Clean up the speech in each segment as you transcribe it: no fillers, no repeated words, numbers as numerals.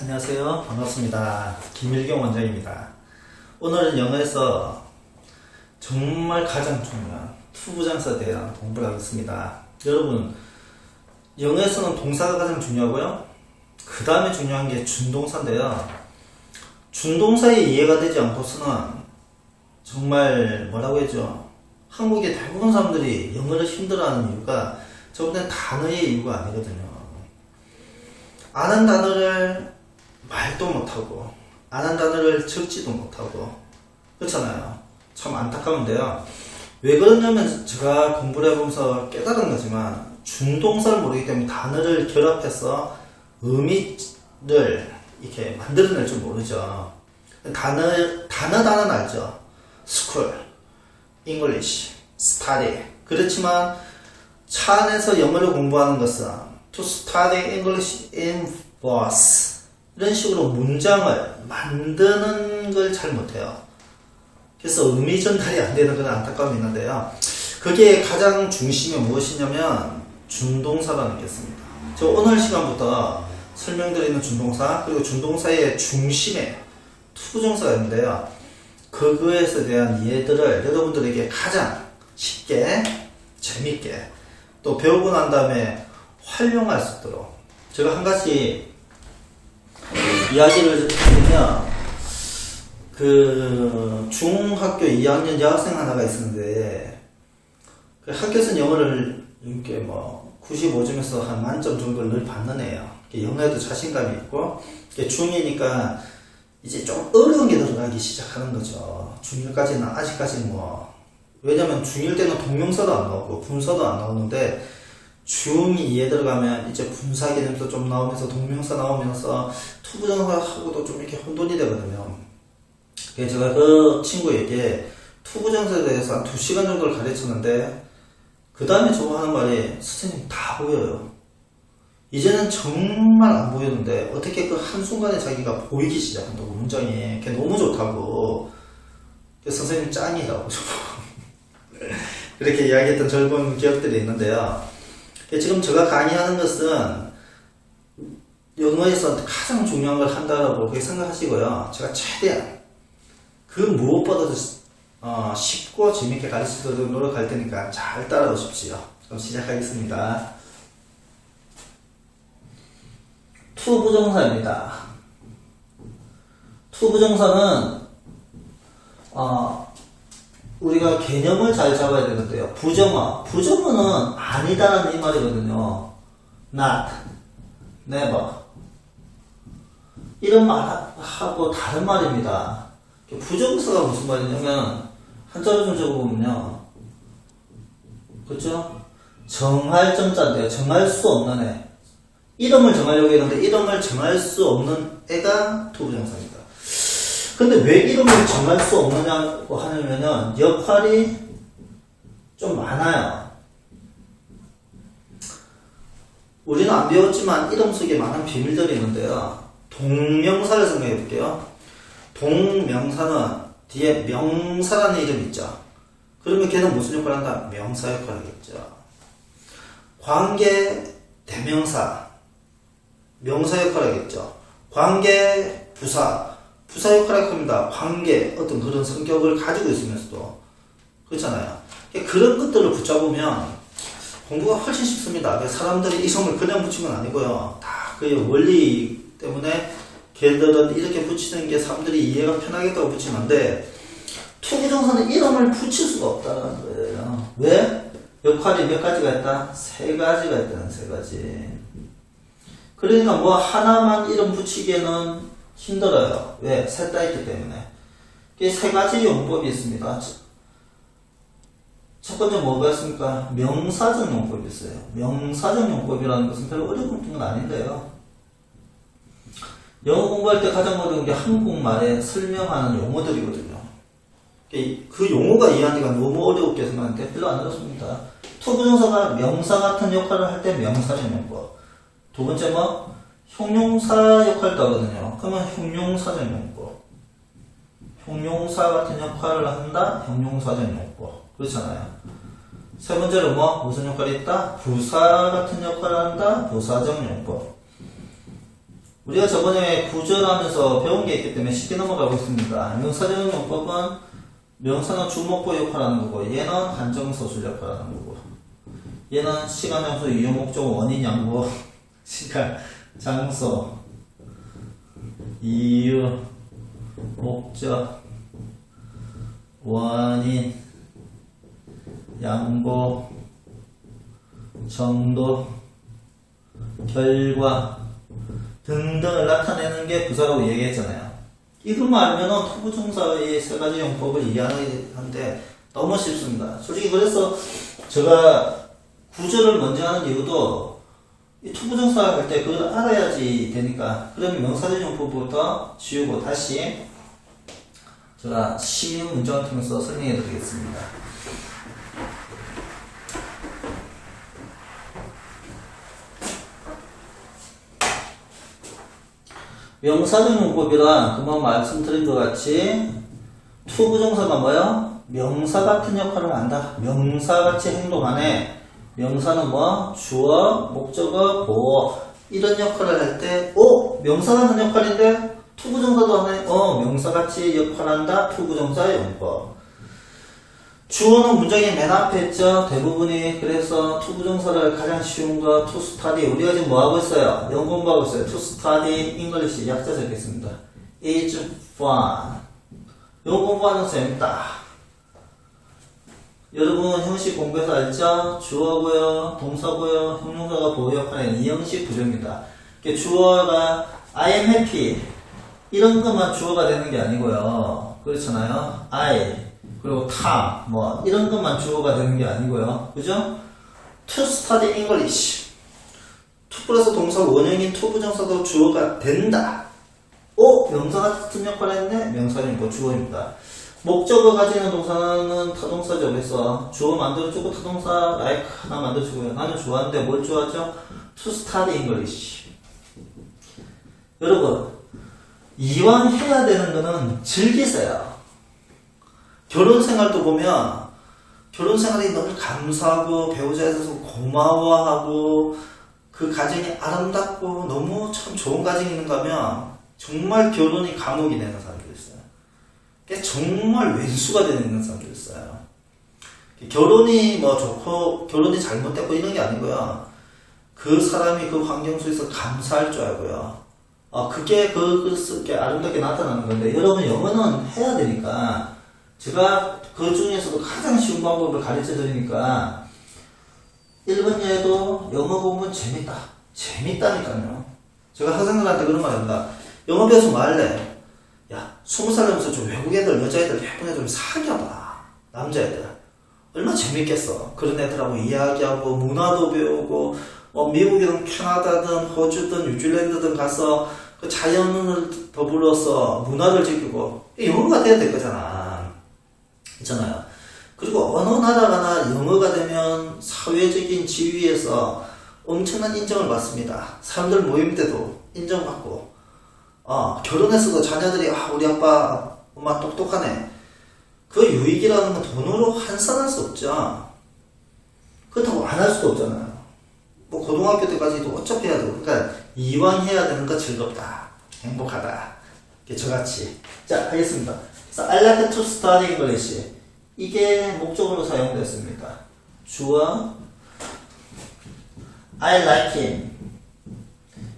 안녕하세요. 반갑습니다. 김일경 원장입니다. 오늘은 영어에서 정말 가장 중요한 투부정사에 대한 공부를 하겠습니다. 여러분, 영어에서는 동사가 가장 중요하고요. 그 다음에 중요한 게 준동사인데요. 준동사의 이해가 되지 않고서는 정말 뭐라고 했죠? 한국의 대부분 사람들이 영어를 힘들어하는 이유가 저번에 단어의 이유가 아니거든요. 아는 단어를 말도 못하고 아는 단어를 적지도 못하고 그렇잖아요. 참 안타까운데요. 왜 그러냐면 제가 공부를 해보면서 깨달은 거지만 준동사를 모르기 때문에 단어를 결합해서 의미를 이렇게 만들어낼 줄 모르죠. 단어는 알죠. school, English, study. 그렇지만 차 안에서 영어를 공부하는 것은 to study English in bus 이런 식으로 문장을 만드는 걸 잘 못해요. 그래서 의미 전달이 안 되는 건 안타까움이 있는데요. 그게 가장 중심이 무엇이냐면 준동사라는 게 있습니다. 저 오늘 시간부터 설명드리는 준동사 그리고 준동사의 중심에 투부정사가 있는데요. 그거에 대한 이해들을 여러분들에게 가장 쉽게 재밌게 또 배우고 난 다음에 활용할 수 있도록 제가 한 가지 이야기를 드리면 그 중학교 2학년 여학생 하나가 있었는데 그 학교에서는 영어를 이렇게 뭐 95점에서 한 만점 정도를 늘 받는 애예요. 영어에도 자신감이 있고 중2니까 이제 좀 어려운 게 들어가기 시작하는 거죠. 중1까지는 아직까지는 뭐 왜냐면 중1 때는 동명사도 안 나오고 분사도 안 나오는데 중2에 들어가면 이제 분사 개념도 좀 나오면서 동명사 나오면서 투부정사하고도 좀 이렇게 혼돈이 되거든요. 그래서 제가 그 친구에게 투부정사에 대해서 한 2시간 정도를 가르쳤는데 그 다음에 저거 하는 말이 선생님 다 보여요. 이제는 정말 안 보였는데 어떻게 그 한순간에 자기가 보이기 시작한다고 문장이 그게 너무 좋다고 그래서 선생님 짱이라고 그렇게 이야기했던 젊은 기억들이 있는데요. 지금 제가 강의하는 것은 영어에서 가장 중요한 걸 한다고 그렇게 생각하시고요. 제가 최대한 그 무엇보다도 쉽고 재밌게 가르치도록 노력할 테니까 잘 따라오십시오. 그럼 시작하겠습니다. 투부정사입니다. 투부정사는 우리가 개념을 잘 잡아야 되는데요. 부정어는 아니다라는 이 말이거든요. not, never 이런 말하고 다른 말입니다. 부정사가 무슨 말이냐면 한자로 좀 적어보면요. 그렇죠? 정할 정자인데요. 정할 수 없는 애. 이름을 정하려고 했는데 이름을 정할 수 없는 애가 투부정사입니다. 근데 왜 이름을 정할 수 없느냐고 하냐면은 역할이 좀 많아요. 우리는 안 배웠지만 이름 속에 많은 비밀들이 있는데요. 동명사를 생각해 볼게요. 동명사는 뒤에 명사라는 이름이 있죠. 그러면 걔는 무슨 역할을 한다? 명사 역할을 하겠죠. 관계 대명사 명사 역할을 하겠죠. 관계 부사 역할을 합니다. 관계 어떤 그런 성격을 가지고 있으면서도 그렇잖아요. 그런 것들을 붙잡으면 공부가 훨씬 쉽습니다. 사람들이 이성을 그냥 붙이는 건 아니고요. 다 그 원리 때문에 걔들은 이렇게 붙이는 게 사람들이 이해가 편하겠다고 붙이는데 투부정사는 이름을 붙일 수가 없다는 거예요. 왜? 역할이 몇 가지가 있다? 3가지가 있다는 3가지. 그러니까 뭐 하나만 이름 붙이기에는 힘들어요. 왜? 셋 다 있기 때문에. 이게 3가지 용법이 있습니다. 첫 번째 뭐가 있습니까? 명사적 용법이 있어요. 명사적 용법이라는 것은 별로 어려운 건 아닌데요. 영어 공부할 때 가장 어려운 게 한국말에 설명하는 용어들이거든요. 그 용어가 이해하기가 너무 어렵게 생각하는데 별로 안 어렵습니다. 투부정사가 명사 같은 역할을 할 때 명사적 용법. 두 번째 뭐? 형용사 역할도 하거든요. 그러면 형용사적 용법. 형용사 같은 역할을 한다? 형용사적 용법. 그렇잖아요. 세 번째로 뭐? 무슨 역할이 있다? 부사 같은 역할을 한다? 부사적 용법. 우리가 저번에 구절하면서 배운 게 있기 때문에 쉽게 넘어가고 있습니다. 명사적인 용법은 명사는 주목보 역할하는 거고 얘는 한정서술 역할하는 거고 얘는 시간, 장소, 이유, 목적, 원인, 양보 시간, 장소, 이유, 목적, 원인, 양보, 정도, 결과 등등을 나타내는 게 부사라고 얘기했잖아요. 이것만 알면은 투부정사의 세 가지 용법을 이해하는데 너무 쉽습니다. 솔직히 그래서 제가 구절을 먼저 하는 이유도 이 투부정사 할 때 그걸 알아야지 되니까. 그러면 명사적 용법부터 지우고 다시 제가 쉬운 문장을 통해서 설명해 드리겠습니다. 명사적 용법이란 그만 말씀드린 것 같이 투부정사가 뭐야? 명사 같은 역할을 한다. 명사같이 행동하네. 명사는 뭐? 주어, 목적어, 보어 이런 역할을 할 때 명사 같은 역할인데 투부정사도 하네. 명사같이 역할한다. 투부정사 용법. 주어는 문장의 맨 앞에 있죠. 대부분이. 그래서 투부정사를 가장 쉬운 거 to study. 우리가 지금 뭐 하고 있어요? 영어 공부하고 있어요. to study English 약자 적겠습니다. is fun. 영어 공부하는 거 재밌다. 여러분 형식 공부해서 알죠? 주어고요, 동사고요, 형용사가 보호 역할은 이 형식 부정입니다. 주어가 I am happy 이런 것만 주어가 되는 게 아니고요. 그렇잖아요. I 그리고 타, 뭐, 이런 것만 주어가 되는 게 아니고요. 그죠? to study English. to 플러스 동사 원형인 to 부정사도 주어가 된다. 명사 같은 역할을 했네? 명사는 주어입니다. 목적어 가지는 동사는 타동사죠. 그래서 주어 만들어주고 타동사 like 하나 만들어주고요. 나는 좋아하는데 뭘 좋아하죠? to study English. 여러분, 이왕 해야 되는 거는 즐기세요. 결혼 생활도 보면 결혼 생활이 너무 감사하고 배우자에 대해서 고마워하고 그 가정이 아름답고 너무 참 좋은 가정이 있는가 하면 정말 결혼이 감옥이 되는 사람들이 있어요. 정말 왼수가 되는 사람들이 있어요. 결혼이 뭐 좋고 결혼이 잘못됐고 이런 게 아니고요. 그 사람이 그 환경 속에서 감사할 줄 알고요. 그게 그게 아름답게 나타나는 건데 여러분 영어는 해야 되니까 제가 그 중에서도 가장 쉬운 방법을 가르쳐 드리니까 1번 예도 영어 공부는 재밌다. 재밌다니까요. 제가 학생들한테 그런 말 합니다. 영어 배워서 뭐 할래? 야, 20살 되면서 좀 외국 애들, 여자애들, 예쁜 애들 좀 사귀어봐. 남자애들. 얼마나 재밌겠어. 그런 애들하고 이야기하고, 문화도 배우고, 미국이든 캐나다든 호주든 뉴질랜드든 가서 그 자연을 더불어서 문화를 지키고, 영어가 돼야 될 거잖아. 있잖아요. 그리고 어느 나라 가나 영어가 되면 사회적인 지위에서 엄청난 인정을 받습니다. 사람들 모임 때도 인정받고, 결혼했어도 자녀들이, 우리 아빠, 엄마 똑똑하네. 그 유익이라는 건 돈으로 환산할 수 없죠. 그렇다고 안 할 수도 없잖아요. 뭐, 고등학교 때까지도 어차피 해야 되고. 그러니까, 이왕 해야 되는 거 즐겁다. 행복하다. 저같이. 자, 하겠습니다. 그래서, I like to study English. 이게 목적으로 사용됐습니다. 주어, I like him.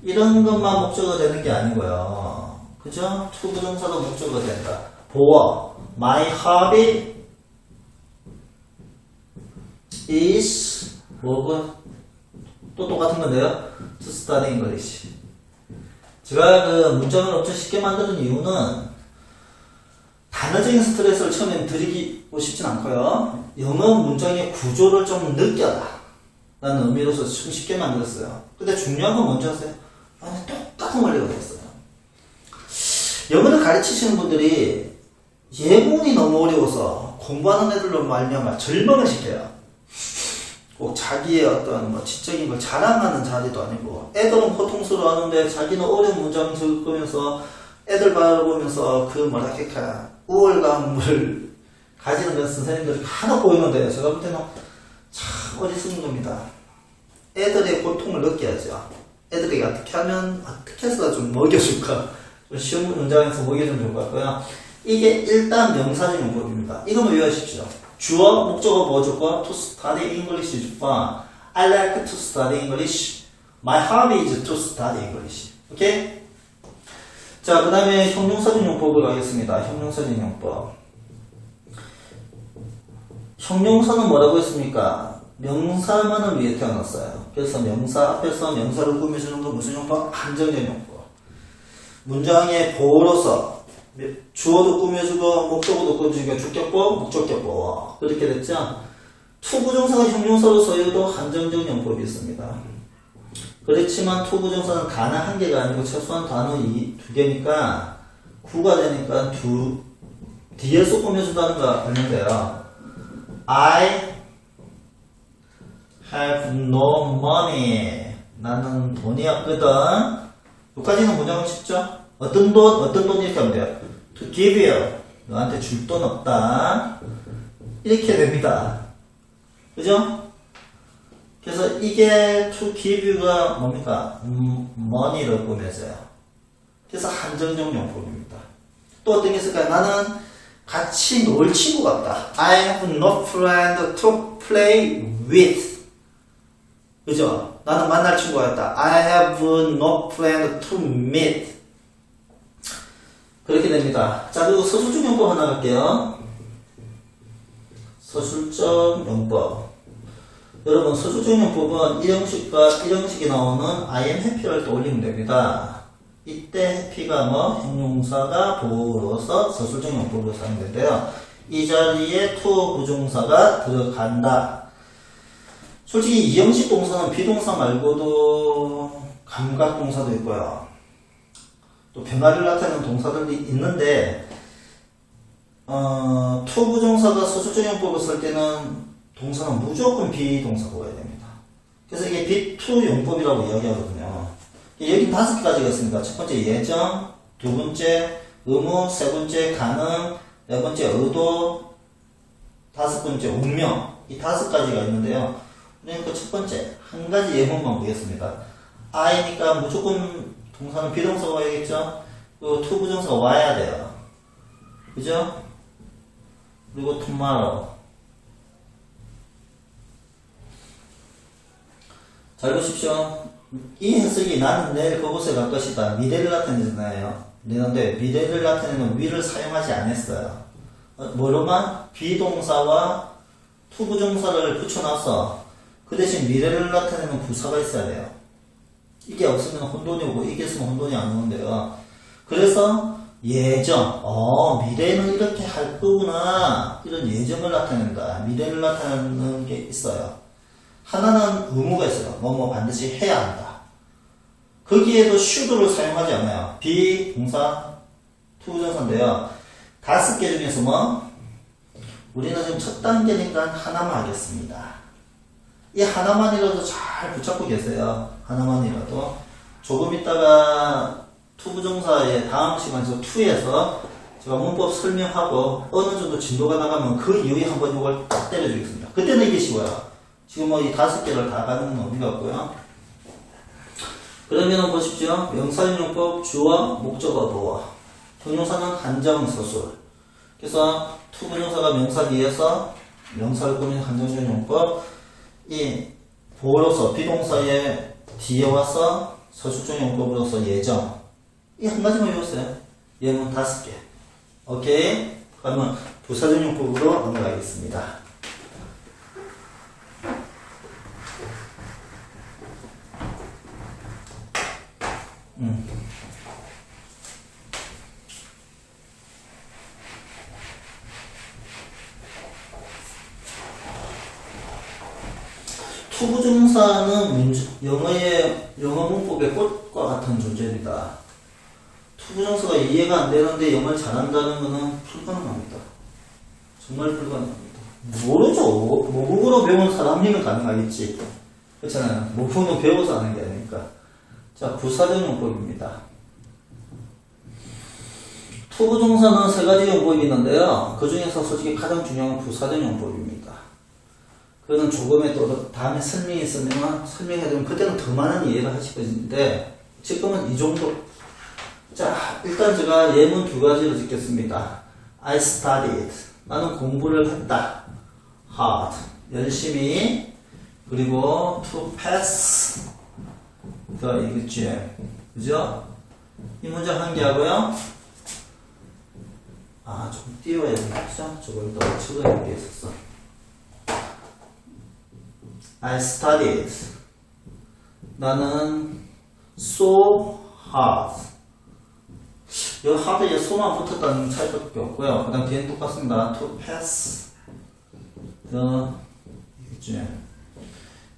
이런 것만 목적어 되는 게 아니고요. 그죠? 투부정사도 목적어 된다. 보어, my hobby is 뭐고? 또 똑같은 건데요. To study English. 제가 그 문장을 엄청 쉽게 만드는 이유는 단어적인 스트레스를 처음엔 드리고 싶진 않고요. 영어 문장의 구조를 좀 느껴라 라는 의미로서 좀 쉽게 만들었어요. 근데 중요한 건 뭔지 아세요? 똑같은 원리가 됐어요. 영어를 가르치시는 분들이 예문이 너무 어려워서 공부하는 애들로 말미암아 절망을 시켜요. 꼭 자기의 어떤 뭐 지적인 걸 자랑하는 자리도 아니고 애들은 고통스러워하는데 자기는 어려운 문장을 적으면서 애들 바라보면서 그 뭐랄까 우월감을 가지는 건 선생님들이 간혹 보이는데 제가 볼 때는 참 어리석은 겁니다. 애들의 고통을 느껴야죠. 애들이 어떻게 해서 좀 먹여줄까? 좀 쉬운 문장에서 먹여주면 좋을 것 같고요. 이게 일단 명사적 용법입니다. 이거만 외워주십시오. 주어, 목적어 뭐 줄까? To study English 줄까? I like to study English. My hobby is to study English. 오케이? 자, 그 다음에 형용사적 용법을 가겠습니다. 형용사적 용법. 형용사는 뭐라고 했습니까? 명사만을 위해 태어났어요. 그래서 명사 앞에서 명사를 꾸며주는 건 무슨 용법? 한정적 용법. 문장의 보어로서 주어도 꾸며주고 목적어도 꾸며주고 주격법, 목적격법 그렇게 됐죠? 투부정사가 형용사로 써여도 한정적 용법이 있습니다. 그렇지만 투부정사는 단어 한 개가 아니고 최소한 단어 두 개니까 구가 되니까 뒤에서 꾸며준다는 거 알는데요. I have no money. 나는 돈이 없거든. 여기까지는 문장은 쉽죠? 어떤 돈 이렇게 하면 돼요. To give you. 너한테 줄 돈 없다. 이렇게 됩니다. 그죠? 그래서 이게 to give you가 뭡니까? money를 꾸며져요. 그래서 한정적 용법입니다. 또 어떤 게 있을까요? 나는 같이 놀 친구가 없다. I have no friend to play with. 그죠? 나는 만날 친구가 없다. I have no friend to meet. 그렇게 됩니다. 자, 그리고 서술적 용법 하나 갈게요. 서술적 용법. 여러분, 서술적 용법은 이 형식이 나오는 I am happy를 떠올리면 됩니다. 이때 happy가 형용사가 보어로서 서술적 용법으로 사용되는데요. 이 자리에 to 부정사가 들어간다. 솔직히 이 형식 동사는 비동사 말고도 감각동사도 있고요. 또 변화를 나타내는 동사들도 있는데 to 부정사가 서술적 용법을 쓸 때는 동사는 무조건 비동사가 와야 됩니다. 그래서 이게 B2 용법이라고 이야기하거든요. 여기 5개까지가 있습니다. 첫 번째 예정, 두 번째 의무, 세 번째 가능, 네 번째 의도, 다섯 번째 운명. 이 5가지가 있는데요. 그러니까 첫 번째 한 가지 예문만 보겠습니다. I니까 무조건 동사는 비동사가 와야겠죠. 그리고 to 부정사가 와야 돼요. 그죠? 그리고 tomorrow. 잘 보십시오. 이 해석이 나는 내일 그곳에 갈 것이다. 미래를 나타내잖아요. 그런데 미래를 나타내는 will을 사용하지 않았어요. 뭐로만? 비동사와 to 부정사를 붙여놔서 그 대신 미래를 나타내는 부사가 있어야 돼요. 이게 없으면 혼돈이 오고 이게 있으면 혼돈이 안 오는데요. 그래서 예정, 미래는 이렇게 할 거구나. 이런 예정을 나타낸다. 미래를 나타내는 게 있어요. 하나는 의무가 있어요. 뭐뭐 반드시 해야 한다. 거기에도 should를 사용하지 않아요. 비동사, 투부정사인데요. 5개 중에서 우리는 지금 첫 단계니까 하나만 하겠습니다. 이 하나만이라도 잘 붙잡고 계세요. 하나만이라도. 조금 있다가 투부정사의 다음 시간에서 2에서 제가 문법 설명하고 어느 정도 진도가 나가면 그 이후에 한번 이걸 딱 때려주겠습니다. 그때는 이게 쉬워요. 지금 이 5개를 다 가는 건 의미가 없고요. 그러면 보십시오. 명사용법 주어, 목적어, 보어. 형용사는 한정서술. 그래서 투부정사가 명사 뒤에서 명사를 꾸민 한정적 용법. 이 보어로서 비동사의 뒤에 와서 서술적 용법으로서 예정. 이 한 가지만 외웠어요. 예문 5개. 오케이? 그러면 부사적 용법으로 넘어가겠습니다. 투부정사는 영어 문법의 꽃과 같은 존재입니다. 투부정사가 이해가 안 되는데 영어를 잘한다는 것은 불가능합니다. 정말 불가능합니다. 모르죠. 모국어로 배운 사람이면 가능하겠지. 그렇잖아요. 모국어는 배워서 하는 게 아니니까. 자, 부사적 용법입니다. 투부정사는 3가지 용법이 있는데요. 그 중에서 솔직히 가장 중요한 건 부사적 용법입니다. 그거는 조금의 또 다음에 설명이 있으면 설명해드리면 그때는 더 많은 이해를 하실 것인데 지금은 이 정도. 자, 일단 제가 예문 두 가지로 짓겠습니다. I studied. 나는 공부를 했다. hard. 열심히. 그리고 to pass the exam. 그죠? 이 문장 한 개 하고요. 아, 좀 띄워야 되겠죠? 저걸 더 적어야 게 있었어. I studied. 나는 so hard. 여기 hard에 소만 붙었다는 차이밖에 없고요. 그 다음 뒤에는 똑같습니다. to pass the exam.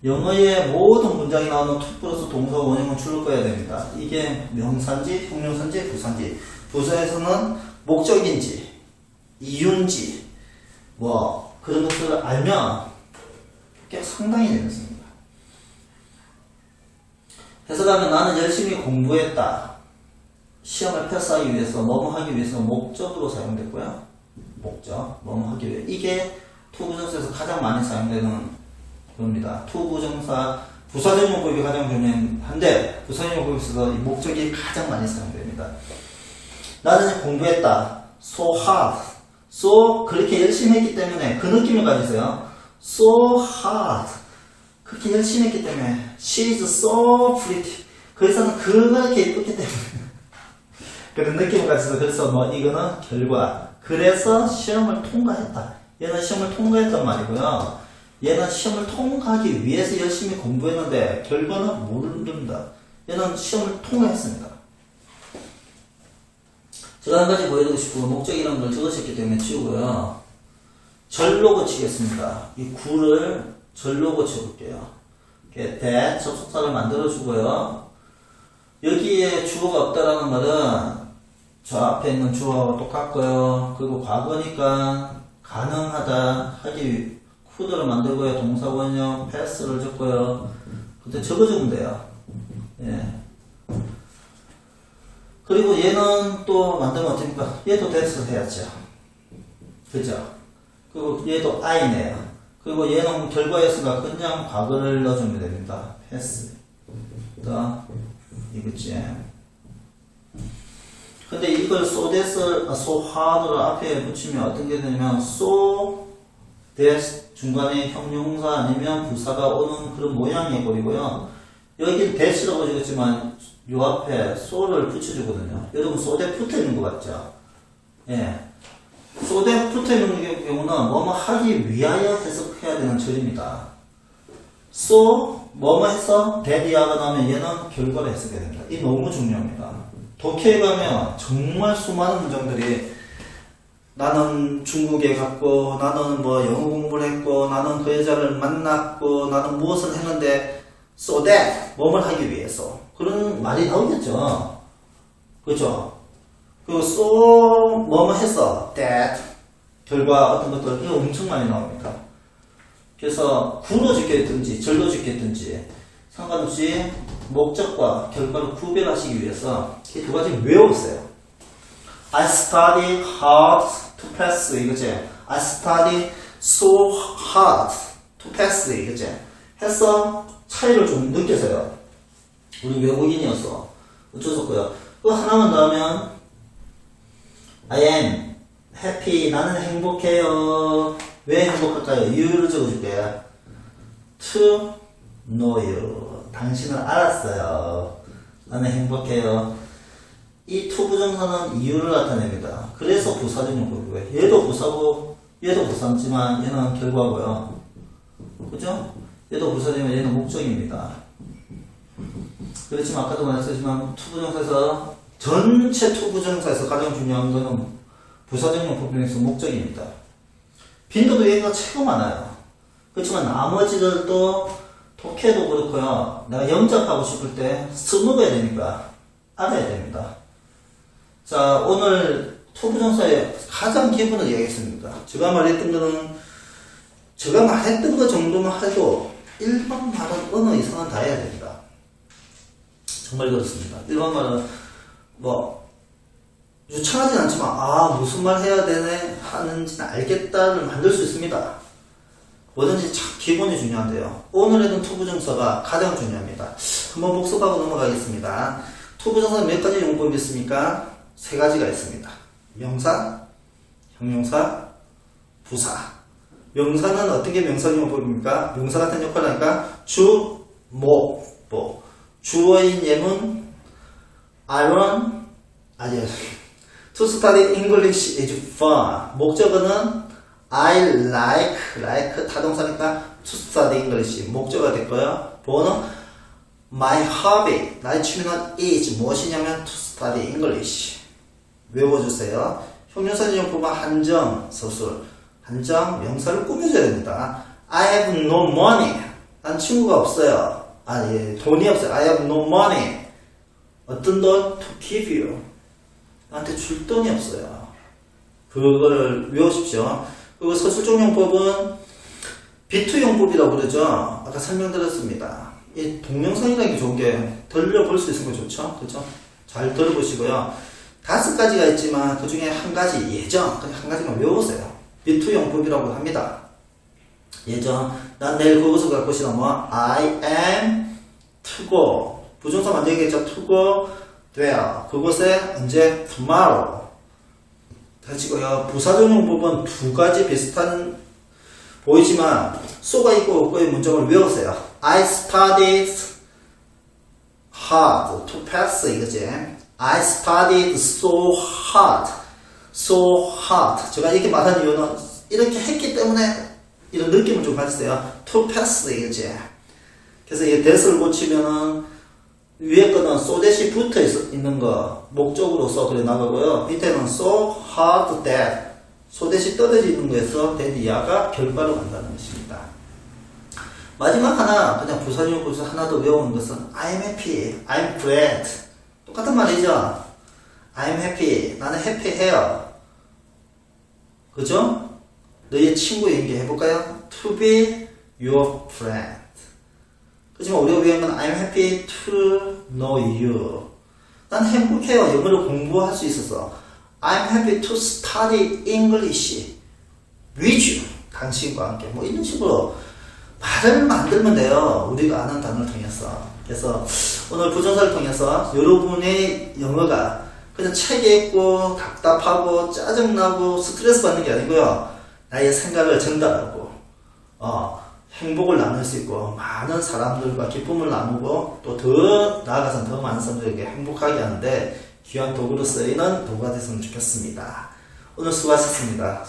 영어의 모든 문장이 나오는 to 플러스 동사 원형은 줄을 꺼야 됩니다. 이게 명사인지, 형용사인지, 부사인지. 부사에서는 목적인지, 이유인지, 뭐, 그런 것들을 알면 꽤 상당히 재밌습니다. 해석하면 나는 열심히 공부했다. 시험을 패스하기 위해서, 뭐뭐 하기 위해서 목적으로 사용됐고요. 목적, 뭐뭐 하기 위해. 이게 to 부정사에서 가장 많이 사용되는 겁니다. to 부정사, 부사적 용법이 가장 중요한데, 부사적 용법에서 이 목적이 가장 많이 사용됩니다. 나는 공부했다. so hard. so, 그렇게 열심히 했기 때문에 그 느낌을 가지세요. so hard. 그렇게 열심히 했기 때문에 she is so pretty. 그 여자는 그렇게 예쁘기 때문에 그런 느낌을 가지서 그래서 뭐 이거는 결과. 그래서 시험을 통과했다. 얘는 시험을 통과했단 말이고요. 얘는 시험을 통과하기 위해서 열심히 공부했는데 결과는 모른다. 얘는 시험을 통과했습니다. 제가 한 가지 보여드리고 싶고 목적이라는 걸 적으셨기 때문에 치우고요. 절로 고치겠습니다. 이 구를 절로 고쳐볼게요. 이렇게 that 접속사를 만들어주고요. 여기에 주어가 없다라는 말은 저 앞에 있는 주어와 똑같고요. 그리고 과거니까 가능하다 하기 coul드를 만들고요. 동사 원형 pass를 적고요. 그때 적어주면 돼요. 예. 그리고 얘는 또 만들면 어떻습니까? 얘도 that을 해야죠. 그죠? 그리고 얘도 I네요. 그리고 얘는 결과였으니까 그냥 과거를 넣어주면 됩니다. pass. 이거지. 근데 이걸 so that을, so hard를 앞에 붙이면 어떤 게 되냐면 so that 중간에 형용사 아니면 부사가 오는 그런 모양이 버리고요. 여긴 that이라고 적었지만 요 앞에 so를 붙여주거든요. 여러분 so that 붙어 있는 것 같죠? 예. so that 붙어 있는 경우는 뭐뭐 하기 위하여 해석해야 되는 절입니다. so 뭐뭐 해서 that이 하가 나면 얘는 결과를 해석해야 됩니다. 이 너무 중요합니다. 독해에 가면 정말 수많은 문장들이 나는 중국에 갔고 나는 뭐 영어 공부를 했고 나는 그 여자를 만났고 나는 무엇을 했는데 so that 뭐뭘 하기 위해서 그런 말이 나오겠죠. 그렇죠? 그리고 so 뭐뭐 해서 that 결과 어떤 것들 이거 엄청 많이 나옵니다. 그래서 구로 적혀있든지 절로 적혀있든지 상관없이 목적과 결과를 구별하시기 위해서 이 두 가지 외우세요. I study hard to pass 이거지. I study so hard to pass 이거지. 해서 차이를 좀 느껴서요. 우리 외국인이어서 어쩔 수 없고요. 또 하나만 더 하면 I am happy. 나는 행복해요. 왜 행복할까요? 이유를 적어줄게요. To know you. 당신을 알았어요. 나는 행복해요. 이 to 부정사는 이유를 나타냅니다. 그래서 부사적 용법이고요. 얘도 부사고 얘도 부사지만 얘는 결과고요. 그죠? 얘도 부사지만 얘는 목적입니다. 그렇지만 아까도 말했지만 to 부정사에서 전체 to 부정사에서 가장 중요한 거는 부사적 용법 중에서 목적입니다. 빈도도 얘가 최고 많아요. 그렇지만 나머지들도 독해도 그렇고요. 내가 영접하고 싶을 때 써먹어야 되니까 알아야 됩니다. 자, 오늘 to 부정사의 가장 기본을 이야기했습니다. 제가 말했던 거는 제가 말했던 거 정도만 해도 일반 말은 언어 이상은 다 해야 됩니다. 정말 그렇습니다. 일반 말은 뭐 유창하진 않지만 무슨 말 해야 되네 하는지는 알겠다를 만들 수 있습니다. 뭐든지 참 기본이 중요한데요. 오늘에는 투부정사가 가장 중요합니다. 한번 복습하고 넘어가겠습니다. 투부정사 몇 가지 용법이 있습니까? 세 가지가 있습니다. 명사, 형용사, 부사. 명사는 어떤 게 명사용법입니까? 명사 같은 역할을 하니까 주, 목, 보. 주어인 예문 I want to study English is fun. 목적어는 I like 타동사니까 to study English 목적어가 됐고요. 보어는 my hobby 나의 취미는 is 무엇이냐면 to study English 외워주세요. 형용사용법은 한정, 서술 한정, 명사를 꾸며줘야 됩니다. I have no money 난 친구가 없어요. 돈이 없어요. I have no money 어떤 돈? to give you 나한테 줄 돈이 없어요. 그거를 외우십시오. 그리고 서술적 용법은 비투용법이라고 그러죠. 아까 설명드렸습니다. 이 동명사이라는 게 좋은 게 들려볼 수 있으면 좋죠. 그렇죠? 잘 들어보시고요. 5가지가 있지만 그 중에 한 가지 예정 한 가지만 외우세요. 비투용법이라고 합니다. 예정 난 내일 그것을 갈 것이다. 뭐 I am to go 부정사 만들겠죠. to go there 그곳에 언제 tomorrow 다치고요. 부사적 용법은 2가지 비슷한 보이지만 so가 있고 없고의 문장을 외우세요. I studied hard to pass 이거지. I studied so hard 제가 이렇게 말한 이유는 이렇게 했기 때문에 이런 느낌을 좀 가지세요. to pass 이거지. 그래서 이 that을 고치면은 위에 거는 so that이 붙어 있는 거 목적으로서 그래 나가고요. 밑에는 so hard that so that이 떨어져 있는 거에서 that 이하가 결과로 간다는 것입니다. 마지막 하나 그냥 부사용법에서 하나 더 외우는 것은 I'm happy, I'm glad 똑같은 말이죠. I'm happy 나는 해피해요. 그죠? 너의 친구 얘기해볼까요? To be your friend 그렇지만 우리가 외우는 건 I'm happy to know you. 난 행복해요. 영어를 공부할 수 있어서. I'm happy to study English with you. 당신과 함께. 뭐 이런 식으로 말을 만들면 돼요. 우리가 아는 단어를 통해서. 그래서 오늘 부정사를 통해서 여러분의 영어가 그냥 책에 있고 답답하고 짜증나고 스트레스 받는 게 아니고요. 나의 생각을 전달하고 행복을 나눌 수 있고 많은 사람들과 기쁨을 나누고 또 더 나아가서 더 많은 사람들에게 행복하게 하는데 귀한 도구로 쓰이는 도구가 됐으면 좋겠습니다. 오늘 수고하셨습니다.